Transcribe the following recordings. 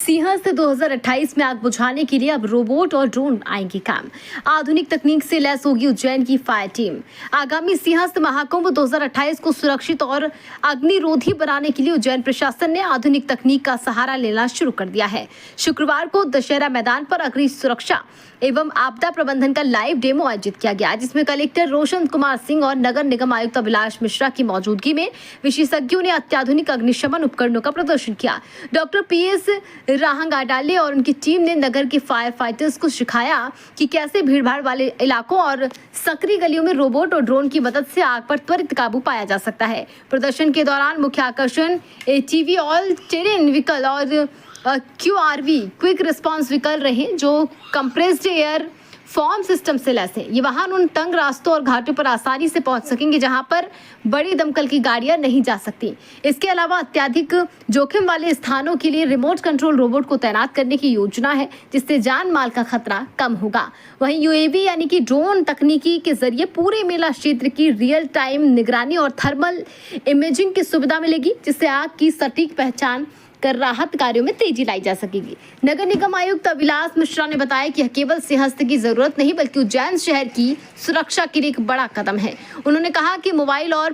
सिंहस्थ 2028 में आग बुझाने के लिए अब रोबोट और ड्रोन आएंगे काम। आधुनिक तकनीक से लैस होगी उज्जैन की फायर टीम। आगामी सिंहस्थ महाकुंभ 2028 को सुरक्षित और अग्निरोधी बनाने के लिए उज्जैन प्रशासन ने आधुनिक तकनीक का सहारा लेना शुरू कर दिया है। शुक्रवार को दशहरा मैदान पर अग्नि सुरक्षा एवं आपदा प्रबंधन का लाइव डेमो आयोजित किया गया, जिसमें कलेक्टर रोशन कुमार सिंह और नगर निगम आयुक्त अभिलाष मिश्रा की मौजूदगी में विशेषज्ञों ने अत्याधुनिक अग्निशमन उपकरणों का प्रदर्शन किया। डॉक्टर PS राहंगाडाले और उनकी टीम ने नगर के फायर फाइटर्स को सिखाया कि कैसे भीड़भाड़ वाले इलाकों और सकरी गलियों में रोबोट और ड्रोन की मदद से आग पर त्वरित काबू पाया जा सकता है। प्रदर्शन के दौरान मुख्य आकर्षण ATV ऑल टेरेन व्हीकल और QRV क्विक रिस्पांस व्हीकल रहे, जो कंप्रेस्ड एयर फॉर्म सिस्टम से लैस है। ये वाहन उन तंग रास्तों और घाटों पर आसानी से पहुंच सकेंगे जहां पर बड़ी दमकल की गाड़ियां नहीं जा सकती। इसके अलावा अत्यधिक जोखिम वाले स्थानों के लिए रिमोट कंट्रोल रोबोट को तैनात करने की योजना है, जिससे जान माल का खतरा कम होगा। वहीं UAV यानी कि ड्रोन तकनीकी के जरिए पूरे मेला क्षेत्र की रियल टाइम निगरानी और थर्मल इमेजिंग की सुविधा मिलेगी, जिससे आग की सटीक पहचान कर राहत कार्यों में तेजी लाई जा सकेगी। नगर निगम आयुक्त अभिलाष मिश्रा ने बताया कि यह केवल सिंहस्थ की जरूरत नहीं, बल्कि उज्जैन शहर की सुरक्षा के लिए एक बड़ा कदम है। उन्होंने कहा कि मोबाइल और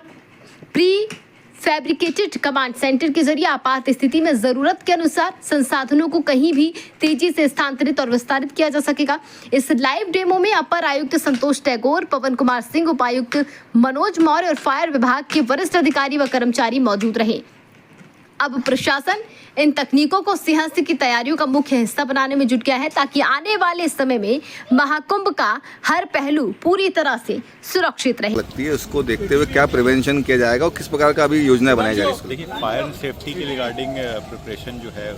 प्री फैब्रिकेटेड कमांड सेंटर के जरिए आपात स्थिति में जरूरत के अनुसार संसाधनों को कहीं भी तेजी से स्थानांतरित और विस्तारित किया जा सकेगा। इस लाइव डेमो में अपर आयुक्त संतोष टैगोर, पवन कुमार सिंह, उपायुक्त मनोज मौर्य और फायर विभाग के वरिष्ठ अधिकारी व कर्मचारी मौजूद रहे। अब प्रशासन इन तकनीकों को सिंहस्थ की तैयारियों का मुख्य हिस्सा बनाने में जुट गया है, ताकि आने वाले समय में महाकुंभ का हर पहलू पूरी तरह से सुरक्षित रहे। लगती है उसको देखते हुए क्या प्रिवेंशन किया जाएगा और किस प्रकार का अभी योजना बनाई जा रही है? देखिए, फायर सेफ्टी के रिगार्डिंग प्रिपरेशन जो है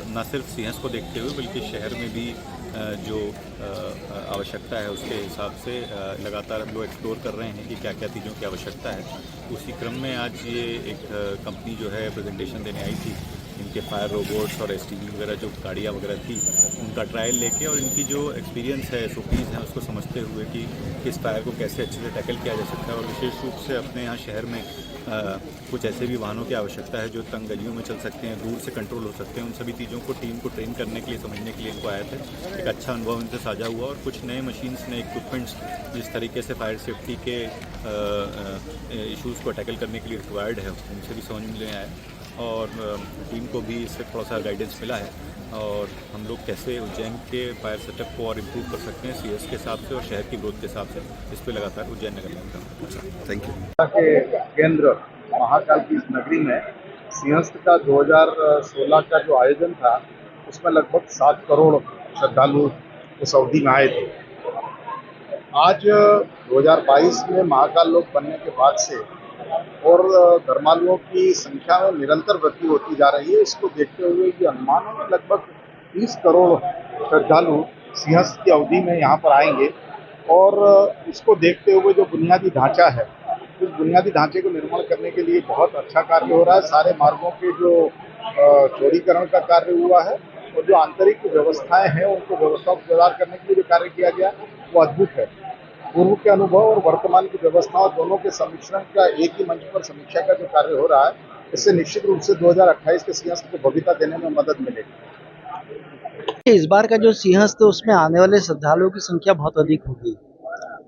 न सिर्फ सिंहस्थ को देखते हुए बल्कि शहर में भी जो आवश्यकता है उसके हिसाब से लगातार हम लोग एक्सप्लोर कर रहे हैं कि क्या क्या चीज़ों की आवश्यकता है। उसी क्रम में आज ये एक कंपनी जो है प्रेजेंटेशन देने आई थी। इनके फायर रोबोट्स और STV वगैरह जो गाड़ियाँ वगैरह थी, उनका ट्रायल लेके और इनकी जो एक्सपीरियंस है, SOPs हैं, उसको समझते हुए कि किस फायर को कैसे अच्छे से टैकल किया जा सकता है। और विशेष रूप से अपने यहाँ शहर में कुछ ऐसे भी वाहनों की आवश्यकता है जो तंग गलियों में चल सकते हैं, दूर से कंट्रोल हो सकते हैं। उन सभी चीज़ों को टीम को ट्रेन करने के लिए, समझने के लिए इनको आए थे। एक अच्छा अनुभव इनसे साझा हुआ और कुछ नए मशीन्स, नए इक्विपमेंट्स जिस तरीके से फायर सेफ्टी के इश्यूज़ को टैकल करने के लिए रिक्वायर्ड है, उनसे भी समझ में आया और टीम को भी इससे थोड़ा सा गाइडेंस मिला है। और हम लोग कैसे उज्जैन के फायर सेटअप को और इम्प्रूव कर सकते हैं CS के हिसाब से और शहर की ग्रोथ के हिसाब से, इस पर लगातार उज्जैन नगर निगम का। Thank you. के केंद्र महाकाल की इस नगरी में सिंहस्थ का 2016 का जो आयोजन था, उसमें लगभग 7 करोड़ श्रद्धालु उस अवधि में आए थे। आज 2022 में महाकाल लोक बनने के बाद से और धर्मालुओं की संख्या में निरंतर वृद्धि होती जा रही है। इसको देखते हुए ये अनुमान है कि लगभग 30 करोड़ श्रद्धालु सिंहस्थ की अवधि में यहाँ पर आएंगे। और इसको देखते हुए जो बुनियादी ढांचा है, उस बुनियादी ढांचे को निर्माण करने के लिए बहुत अच्छा कार्य हो रहा है। सारे मार्गों के जो चौड़ीकरण का कार्य हुआ है और जो आंतरिक व्यवस्थाएं हैं, उनको व्यवस्थाओं को सुधार करने के लिए जो कार्य किया गया वो अद्भुत है। पूर्व के अनुभव और वर्तमान की व्यवस्थाओं दोनों के सम्मिश्रण का एक ही मंच पर समीक्षा का जो कार्य हो रहा है, इससे निश्चित रूप से 2028 के सिंहस्थ को भव्यता देने में मदद मिलेगी। इस बार का जो सिंहस्थ, उसमें आने वाले श्रद्धालुओं की संख्या बहुत अधिक होगी।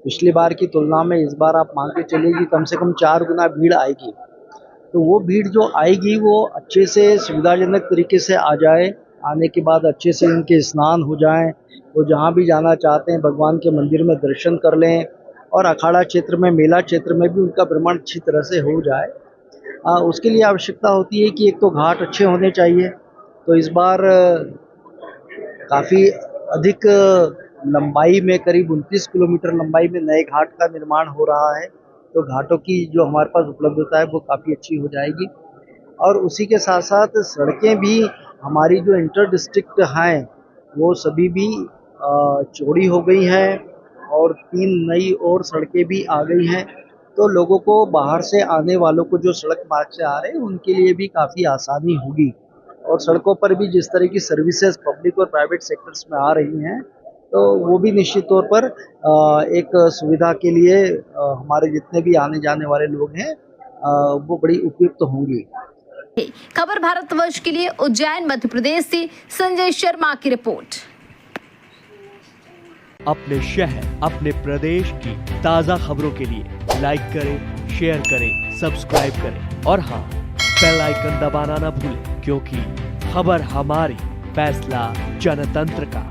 पिछली बार की तुलना में इस बार आप मान के चलिए कि कम से कम 4 गुना भीड़ आएगी। तो वो भीड़ जो आएगी वो अच्छे से सुविधाजनक तरीके से आ जाए, आने के बाद अच्छे से इनके स्नान हो जाएं, वो जहाँ भी जाना चाहते हैं भगवान के मंदिर में दर्शन कर लें और अखाड़ा क्षेत्र में, मेला क्षेत्र में भी उनका भ्रमण अच्छी तरह से हो जाए। उसके लिए आवश्यकता होती है कि एक तो घाट अच्छे होने चाहिए। तो इस बार काफ़ी अधिक लंबाई में, करीब 29 किलोमीटर लंबाई में नए घाट का निर्माण हो रहा है। तो घाटों की जो हमारे पास उपलब्धता है वो काफ़ी अच्छी हो जाएगी। और उसी के साथ साथ सड़कें भी हमारी जो इंटर डिस्ट्रिक्ट हैं वो सभी भी चौड़ी हो गई हैं और 3 नई और सड़कें भी आ गई हैं। तो लोगों को, बाहर से आने वालों को जो सड़क मार्ग से आ रहे हैं, उनके लिए भी काफ़ी आसानी होगी। और सड़कों पर भी जिस तरह की सर्विसेज पब्लिक और प्राइवेट सेक्टर्स में आ रही हैं, तो वो भी निश्चित तौर पर एक सुविधा के लिए हमारे जितने भी आने जाने वाले लोग हैं वो बड़ी उपयुक्त होंगी। खबर भारतवर्ष के लिए उज्जैन मध्य प्रदेश से संजय शर्मा की रिपोर्ट। अपने शहर, अपने प्रदेश की ताजा खबरों के लिए लाइक करें, शेयर करें, सब्सक्राइब करें और हाँ, बेल आइकन दबाना ना भूलें, क्योंकि खबर हमारी, फैसला जनतंत्र का।